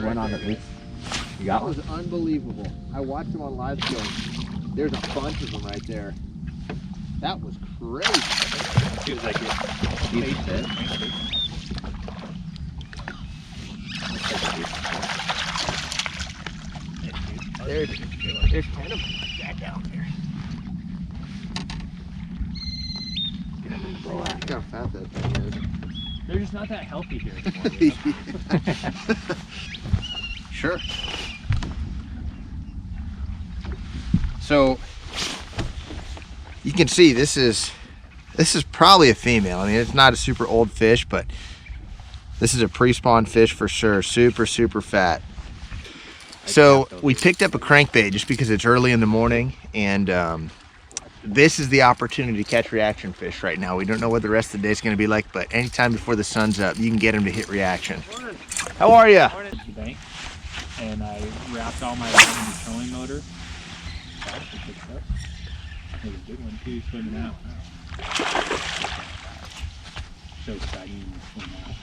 one on the roof. You got one? That was unbelievable. I watched him on live scope. There's a bunch of them right there. That was crazy. Feels like it. Huge fish. There's 10 of them like that down there. Look how fat that thing is. They're just not that healthy here anymore. Sure. So you can see this is probably a female. I mean, it's not a super old fish, but this is a pre-spawn fish for sure. Super fat. So we picked up a crankbait just because it's early in the morning, and this is the opportunity to catch reaction fish right now. We don't know what the rest of the day is going to be like, but anytime before the sun's up, you can get them to hit reaction. How are you? And I wrapped all my line in the trolling motor. There's a good one too, swimming out. So exciting to swim out.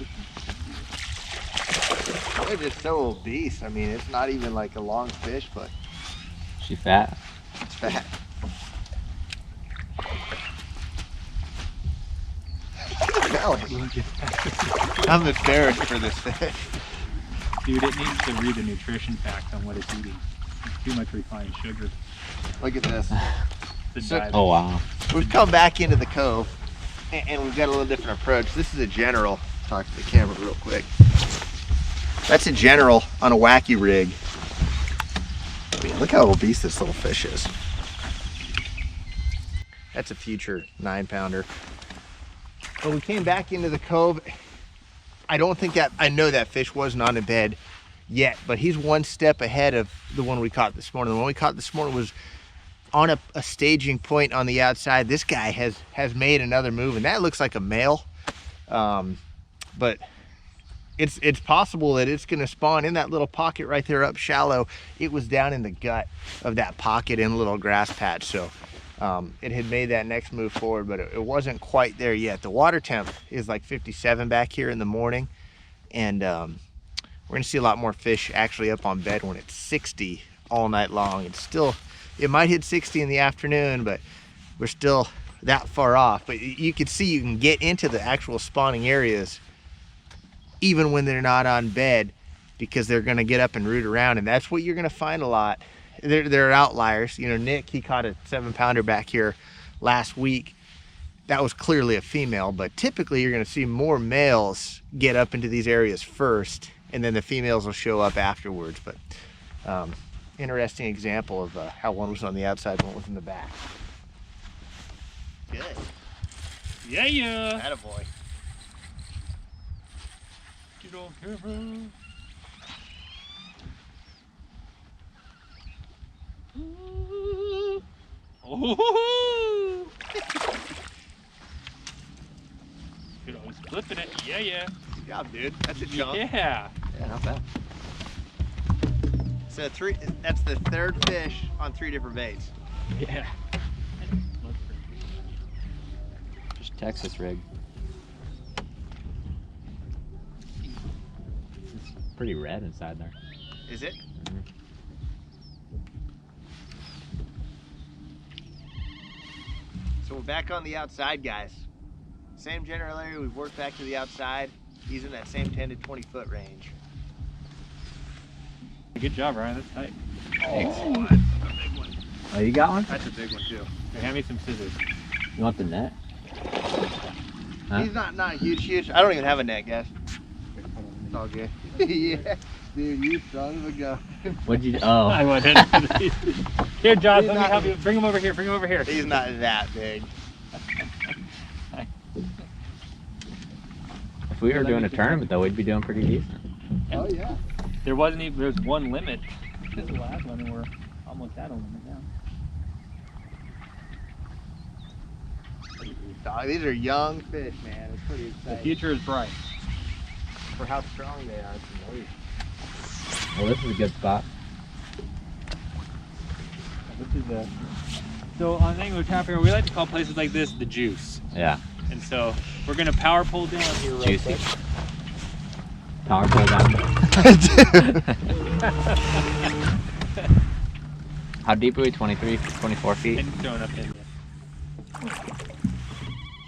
They're just so obese. I mean, it's not even like a long fish, but She fat. it's fat. I'm embarrassed for this fish. Dude, it needs to read the nutrition facts on what it's eating. Too much refined sugar. Look at this. Oh wow. We've come back into the cove, and we've got a little different approach. This is a general. Talk to the camera real quick. That's a general on a wacky rig. I mean, look how obese this little fish is. That's a future 9-pounder. When we came back into the cove, I know that fish was not in bed yet, but he's one step ahead of the one we caught this morning. The one we caught this morning was on a staging point on the outside. This guy has made another move, and that looks like a male. But it's possible that it's gonna spawn in that little pocket right there up shallow. It was down in the gut of that pocket in a little grass patch. So it had made that next move forward, but it wasn't quite there yet. The water temp is like 57 back here in the morning, and we're gonna see a lot more fish actually up on bed when it's 60 all night long. It might hit 60 in the afternoon, but we're still that far off. But you can see you can get into the actual spawning areas even when they're not on bed, because they're gonna get up and root around, and that's what you're gonna find a lot. There are outliers. You know, Nick, he caught a 7-pounder back here last week. That was clearly a female, but typically you're gonna see more males get up into these areas first, and then the females will show up afterwards. But interesting example of how one was on the outside and one was in the back. Good. Yeah. Attaboy. Get on camera. Oh! Dude, I was flipping it. Yeah. Good job, dude. That's a jump. Yeah. Yeah, not bad. So that's the third fish on 3 different baits. Yeah. Just Texas rig. It's pretty red inside there. Is it? Mm-hmm. So we're back on the outside, guys. Same general area, we've worked back to the outside. He's in that same 10 to 20 foot range. Good job, Ryan. That's tight. Thanks. Oh, that's a big one. Oh, you got one? That's a big one too. Hey, hand me some scissors. You want the net? Huh? He's not huge. I don't even have a net, guys. It's all good. Yeah, dude, you son of a gun. What'd you? Oh. I went in. Here, Josh, let me help you. Bring him over here. He's not that big. If we were doing a tournament though, we'd be doing pretty decent. Oh yeah. There's one limit. This is the last one, and we're almost at a limit now. These are young fish, man. It's pretty exciting. The future is bright. For how strong they are, it's amazing. Well, this is a good spot. This is so on Angler Tap here, we like to call places like this the juice. Yeah. And so we're gonna power pull down here real Juicy. quick. Power pull down. How deep are we? 23, 24 feet? And throwing up in there.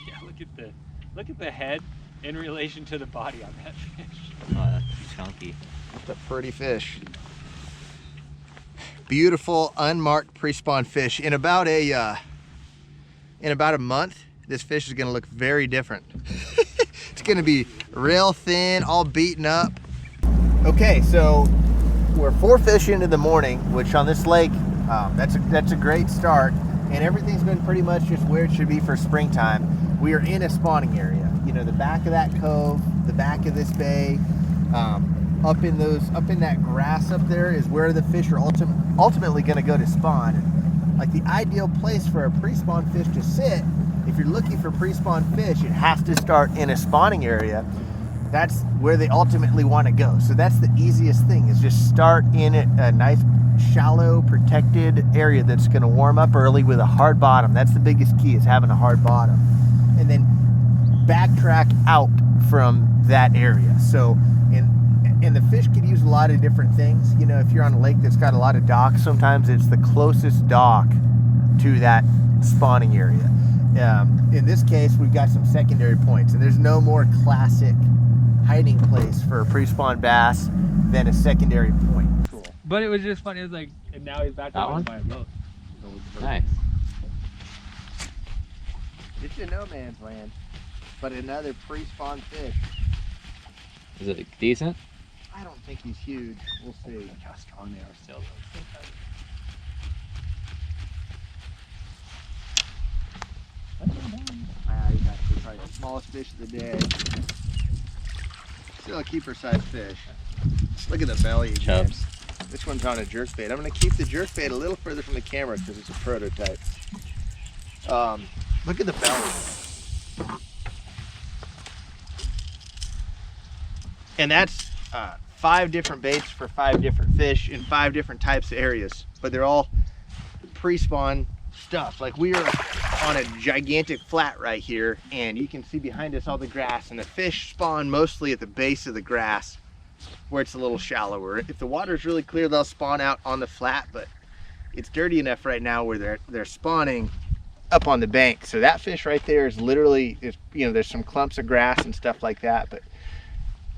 Yeah, look at the head in relation to the body on that fish. Oh, that's chunky. That's a pretty fish. Beautiful, unmarked pre-spawn fish. In about a month, this fish is gonna look very different. It's gonna be real thin, all beaten up. Okay, so we're 4 fish into the morning, which on this lake, that's a great start. And everything's been pretty much just where it should be for springtime. We are in a spawning area. You know, the back of that cove, the back of this bay, up in that grass up there is where the fish are ultimately going to go to spawn. And like the ideal place for a pre-spawn fish to sit, if you're looking for pre-spawn fish, it has to start in a spawning area. That's where they ultimately want to go. So that's the easiest thing, is just start in a nice shallow protected area that's going to warm up early with a hard bottom. That's the biggest key, is having a hard bottom, and then backtrack out from that area. So and the fish could use a lot of different things. You know, if you're on a lake that's got a lot of docks, sometimes it's the closest dock to that spawning area. In this case, we've got some secondary points, and there's no more classic hiding place for a pre-spawn bass than a secondary point. Cool. But it was just funny. It was like, and now he's back That on one? by a boat. Nice. It's a no man's land, but another pre-spawn fish. Is it decent? I don't think he's huge. We'll see. Look how strong they are still. He's actually probably the smallest fish of the day. Still a keeper size fish. Look at the belly again. Chubs. This one's on a jerkbait. I'm going to keep the jerkbait a little further from the camera because it's a prototype. Look at the belly. And that's 5 different baits for 5 different fish in 5 different types of areas. But they're all pre-spawn stuff. Like, we are on a gigantic flat right here, and you can see behind us all the grass, and the fish spawn mostly at the base of the grass where it's a little shallower. If the water's really clear, they'll spawn out on the flat, but it's dirty enough right now where they're spawning up on the bank. So that fish right there is literally, you know, there's some clumps of grass and stuff like that, but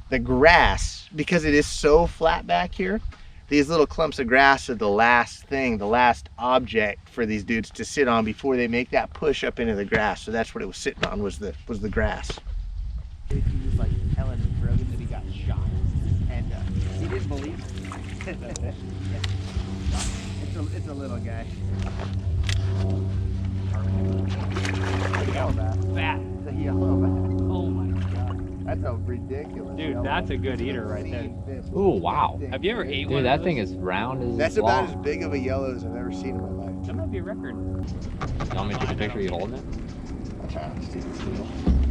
the grass, because it is so flat back here, these little clumps of grass are the last thing, the last object for these dudes to sit on before they make that push up into the grass. So that's what it was sitting on, was the grass. He was like telling Brogan that he got shot, and he didn't believe it. It's a little guy. Look at that. Fat. It's a yellow bass. Oh my god. That's a ridiculous. Dude, that's a good eater right there. Ooh, wow. Have you ever ate one Dude, of that those? thing is round as That's long. about as big of a yellow as I've ever seen in my life. That might be a record. You want me to take a picture of you holding it? I'll try not to steal it.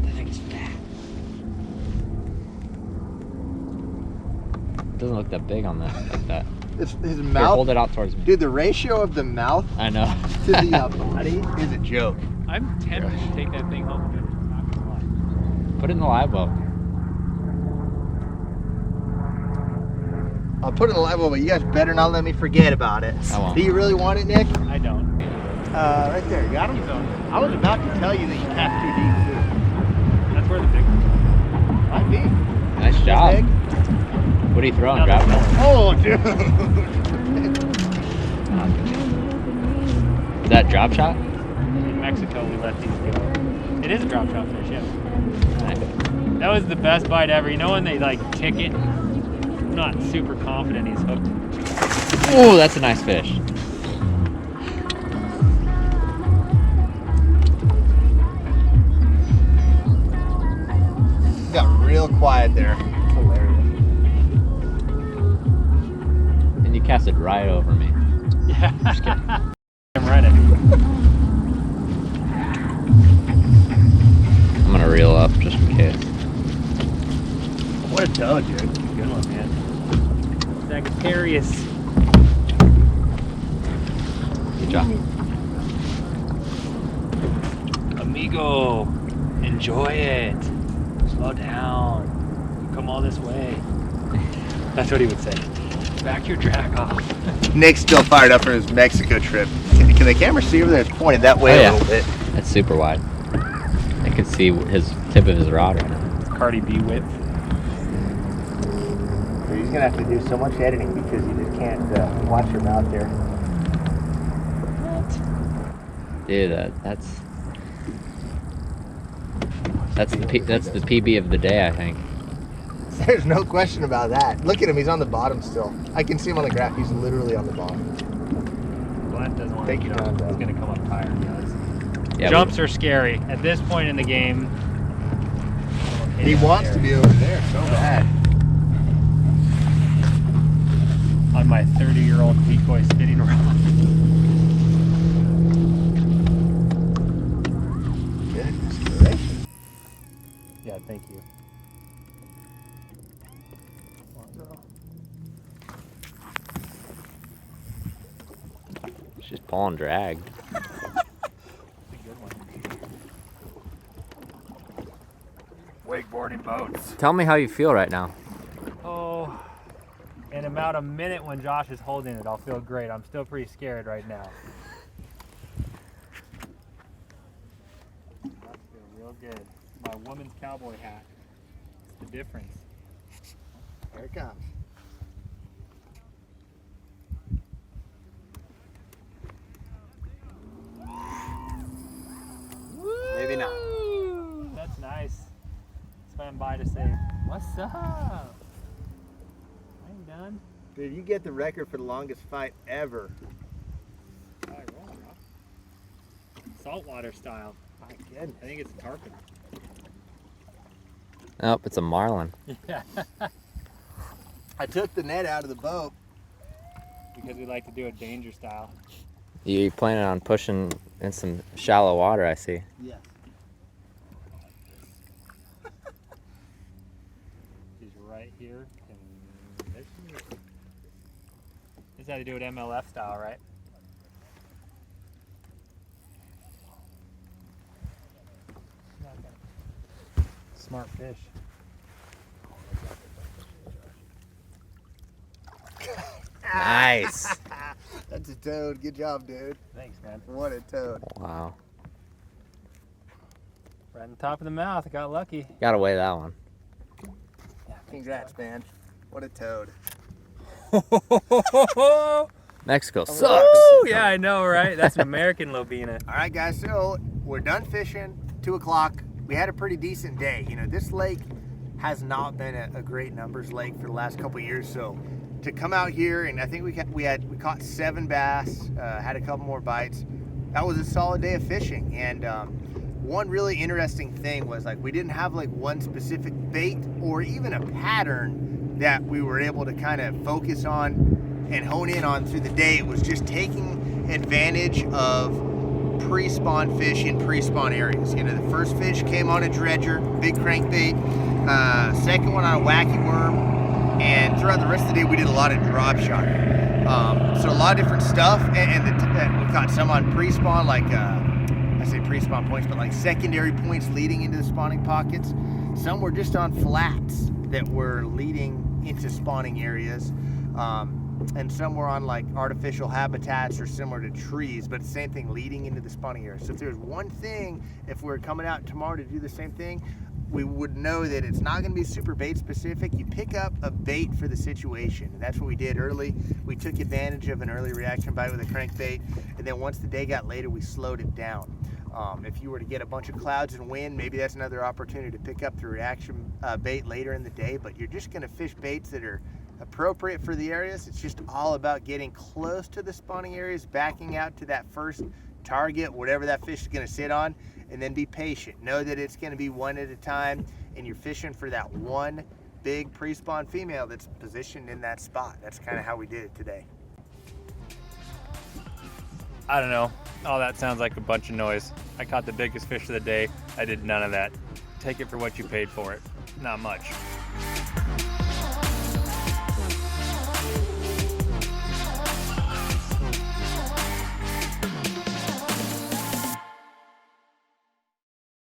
That thing's fat. It doesn't look that big on that, like that. His Here, mouth. hold it out towards me. Dude, the ratio of the mouth I know. to the body is a joke. I'm tempted to take that thing home, dude. I'm not gonna lie. Put it in the live well. I'll put it in the live well, but you guys better not let me forget about it. I won't. Do you really want it, Nick? I don't. Right there, you got him? He's on. I was about to tell you that you cast too deep, too. That's where the big ones Might be. Nice job. Big? What are you throwing? No, Grab it. Oh, dude. Is that drop shot? are. In Mexico, we let these go. It is a drop shot fish, yeah. Nice. That was the best bite ever. You know when they like tick it? I'm not super confident he's hooked. Ooh, that's a nice fish. Got real quiet there. Hilarious. And you cast it right over me. Yeah. Just kidding. I'm running. I'm gonna reel up just in case. What a toad, dude. Good one, man. Sagittarius. Good job. Amigo, enjoy it. Slow down. You come all this way. That's what he would say. Back your drag off. Nick's still fired up for his Mexico trip. Can the camera see over there? It's pointed that way a little bit. That's super wide. I can see his tip of his rod right now. Cardi B width. So he's gonna have to do so much editing because you just can't watch him out there. What? Dude, that's the PB of the day, I think. There's no question about that. Look at him, he's on the bottom still. I can see him on the graph, he's literally on the bottom. Glenn doesn't want Take to your jump. time, He's going to come up tired, guys. Yeah, Jumps are scary. At this point in the game, He wants to be over there so bad. on my 30-year-old decoy spinning rod. Goodness gracious. Yeah, thank you. It's just pulling drag. Wakeboarding boats. Tell me how you feel right now. Oh, in about a minute when Josh is holding it, I'll feel great. I'm still pretty scared right now. I feel real good. My woman's cowboy hat. It's the difference. Here it comes. Maybe not. That's nice. Swam by to say, what's up? I ain't done. Dude, you get the record for the longest fight ever. Saltwater style. My goodness. I think it's a tarpon. Nope, it's a marlin. Yeah. I took the net out of the boat. Because we like to do it danger style. You planning on pushing in some shallow water, I see. Yeah. He's right here. And there's this is how to do it MLF style, right? Smart fish. Nice. That's a toad. Good job, dude. Thanks, man. What a toad. Wow. Right on the top of the mouth. I got lucky. Gotta weigh that one. Congrats, man. What a toad. Mexico Oh, sucks. Woo! Yeah, I know, right? That's an American lobina. All right, guys, so we're done fishing, 2 o'clock. We had a pretty decent day. You know, this lake has not been a great numbers lake for the last couple of years, so to come out here, and I think we caught 7 bass, had a couple more bites. That was a solid day of fishing, and one really interesting thing was, like, we didn't have like one specific bait or even a pattern that we were able to kind of focus on and hone in on through the day. It was just taking advantage of pre-spawn fish in pre-spawn areas. You know, the first fish came on a dredger, big crankbait, second one on a wacky worm, and throughout the rest of the day we did a lot of drop shot. So a lot of different stuff, and we caught some on pre-spawn, like I say pre-spawn points, but like secondary points leading into the spawning pockets. Some were just on flats that were leading into spawning areas. And some were on like artificial habitats or similar to trees, but same thing, leading into the spawning area. So if there's one thing, if we're coming out tomorrow to do the same thing, we would know that it's not going to be super bait specific. You pick up a bait for the situation, and that's what we did early. We took advantage of an early reaction bite with a crankbait, and then once the day got later, we slowed it down. If you were to get a bunch of clouds and wind, maybe that's another opportunity to pick up the reaction bait later in the day, but you're just going to fish baits that are appropriate for the areas. It's just all about getting close to the spawning areas, backing out to that first target, whatever that fish is going to sit on, and then be patient. Know that it's going to be one at a time, and you're fishing for that one big pre-spawn female that's positioned in that spot. That's kind of how we did it today. I don't know. All that sounds like a bunch of noise. I caught the biggest fish of the day. I did none of that. Take it for what you paid for it. Not much.